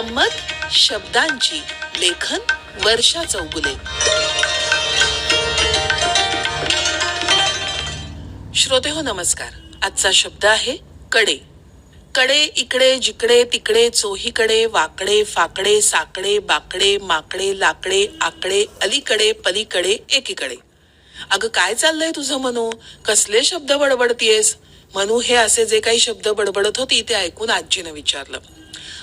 गंमत शब्दांची, लेखन वर्षा चौगुले. श्रोतेहो नमस्कार. आजचा शब्द आहे कडे. कडे इकडे जिकडे तिकडे चोहीकडे वाकडे फाकडे साकडे बाकडे माकडे लाकडे आकडे अलीकडे पलीकडे एकीकडे. अगं काय चाललंय तुझं मनू? कसले शब्द बडबडतीयस? मनू हे असे जे काही शब्द बडबडत होती ते ऐकून आजीनं विचारलं.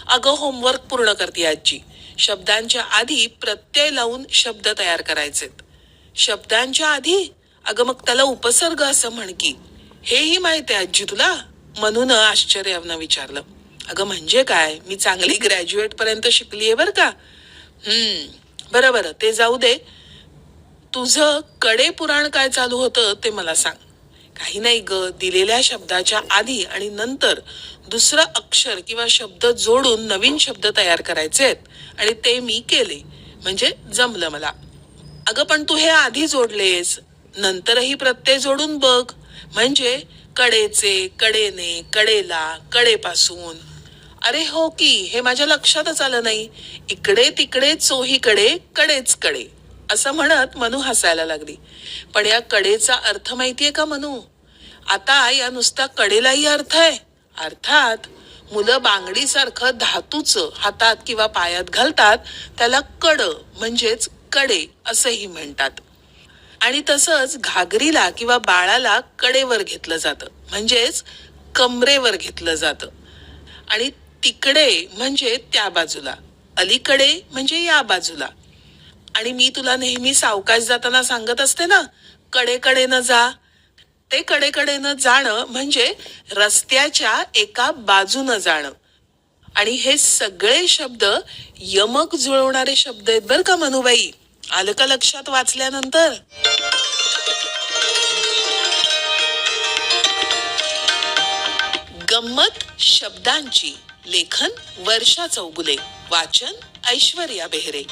अगं होमवर्क पूर्ण करते आजी. शब्दांच्या आधी प्रत्यय लावून शब्द तयार करायचेत. शब्दांच्या आधी? अगं मग त्याला उपसर्ग असं म्हण की. हेही माहिती आहे आजी तुला? मनूनं आश्चर्यानं विचारलं. अगं म्हणजे काय? मी चांगली ग्रॅज्युएट पर्यंत शिकलीये बर का. बरं ते जाऊ दे. तुझं कडे पुराण काय चालू होतं ते मला सांग. काही नाही ग, दिलेल्या शब्दाच्या आधी आणि नंतर दुसरं अक्षर किंवा शब्द जोडून नवीन शब्द तयार करायचेत आणि ते मी केले म्हणजे जमलं मला. अगं पण तू हे आधी जोडलेस, नंतरही प्रत्यय जोडून बघ. म्हणजे कडेचे, कडेने, कडेला, कडेपासून. अरे हो की, हे माझ्या लक्षातच आलं नाही. इकडे तिकडे चोहीकडे कडेच कडे असं म्हणत मनू हसायला लागली. पण या कडेचा अर्थ माहितीये का मनू? आता या नुसता कडेलाही अर्थ आहे. अर्थात मुलं बांगडीसारखं धातूचं हातात किंवा पायात घालतात त्याला कड म्हणजेच कडे असंही म्हणतात. आणि तसंच घागरीला किंवा बाळाला कडेवर घेतलं जातं म्हणजेच कमरेवर घेतलं जातं. आणि तिकडे म्हणजे त्या बाजूला, अलीकडे म्हणजे या बाजूला. आणि मी तुला नेहमी सावकाश जाताना सांगत असते ना, कडेकडेनं जा. ते कडेकडेनं जाणं म्हणजे रस्त्याच्या एका बाजूनं जाणं. आणि हे सगळे शब्द यमक जुळवणारे शब्द आहेत बर का मनुबाई. आलं का लक्षात वाचल्यानंतर? गंमत शब्दांची, लेखन वर्षा चौगुले, वाचन ऐश्वर्या बेहरे.